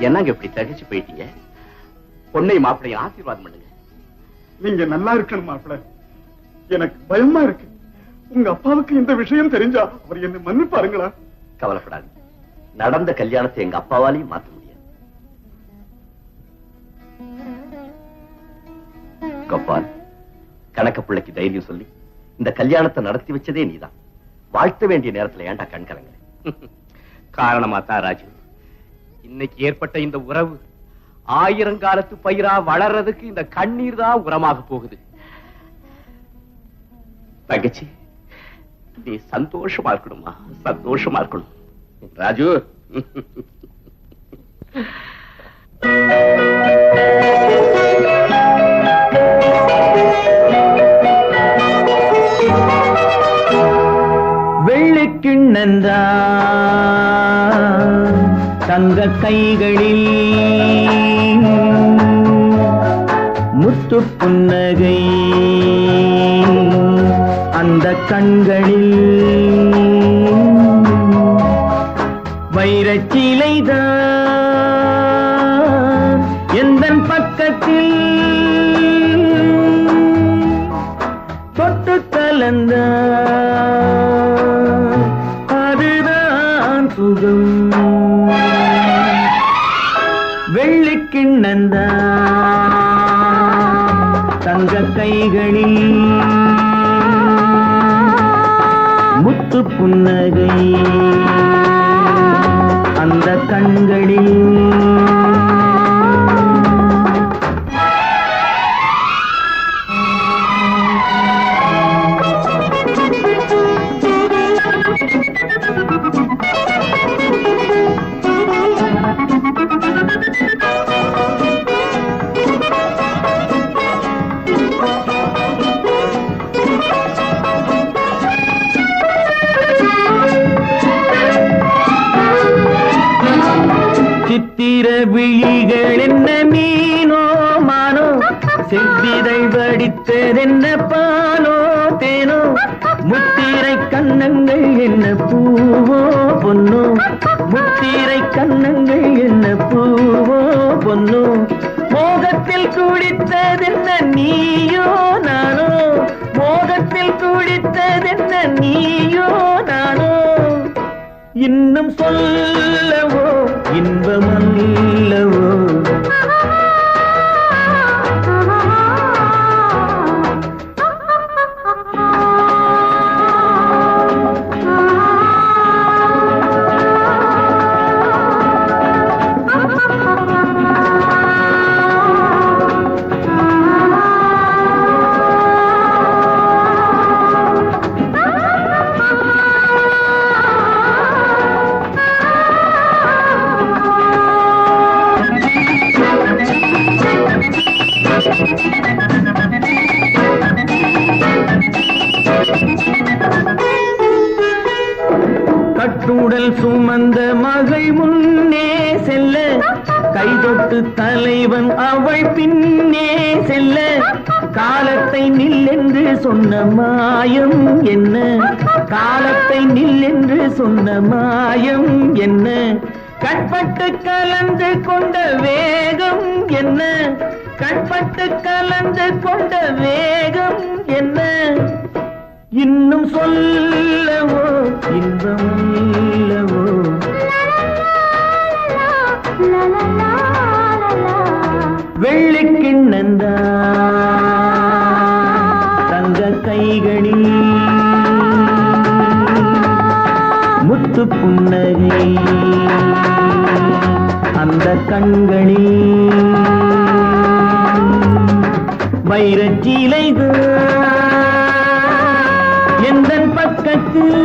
என்னங்க இப்படி தகச்சு போயிட்டீங்க? பொண்ணை மாப்பிள்ளைய ஆசீர்வாதம் பண்ணுங்க. நீங்க நல்லா இருக்கணும் மாப்பிள்ள. எனக்கு பயமா இருக்கு. உங்க அப்பாவுக்கு இந்த விஷயம் தெரிஞ்சா அவர் என்ன மன்னிப்பாருங்களா? கவலைப்படாதீங்க. நடந்த கல்யாணத்தை எங்க அப்பாவாலையும் மாற்ற முடியாது. கோபால், கணக்க பிள்ளைக்கு தைரியம் சொல்லி இந்த கல்யாணத்தை நடத்தி வச்சதே நீதான். வாழ்த்த வேண்டிய நேரத்துல ஏன்டா கண்கலங்க? காரணமா தான் ராஜு, இன்னைக்கு ஏற்பட்ட இந்த உறவு 1000 காலத்து பயிரா வளர்றதுக்கு இந்த கண்ணீர் தான் உரமாக போகுது. தங்கச்சி, நீ சந்தோஷமா இருக்கணுமா? சந்தோஷமா இருக்கணும். ராஜு, வெள்ளிக்கிண்ணந்தா தங்க கைகளில் முத்து புன்னகை, அந்த கண்களில் வைரச்சிலைதான் எந்தன் பக்கத்தில் தொட்டு கலந்த அதுதான் சுகம். வெள்ளிக்கிண்ணந்த தங்க கைகளில் முத்து புன்னகை, அந்த கண்களில் சித்திர விழிகள் என்ன மீனோ மானோ, செவ்விதை வடித்ததென்ன பாலோ தேனோ, முத்திரை கண்ணங்கள் என்ன பூவோ பொன்னோ, முத்திரை கண்ணங்கள் என்ன பூவோ பொன்னோ, மோகத்தில் குடித்ததென்ன நீயோ நானோ, மோகத்தில் குடித்ததென்ன நீயோ நானோ, இன்னும் சொல்லவோ இன்பமல்லவோ. கட்டுடல் சுமந்த மகள் முன்னே செல்ல, கைதொட்டு தலைவன் அவள் பின்னே செல்ல, காலத்தை நில்லென்று சொன்ன மாயம் என்ன, காலத்தை நில்லென்று சொன்ன மாயம் என்ன, கண்பட்டு கலந்து கொண்ட வேகம் என்ன, கண்பட்டு கலந்து கொண்ட வேகம் என்ன, இன்னும் சொல்லவோ இன்பமல்லவோ. வெள்ளிக்கிண்ணந்த தங்க கைகளில் முத்து புன்னகை, அந்த கண்களில் வைரச்சிலைதான் எந்தன் பக்கத்தில்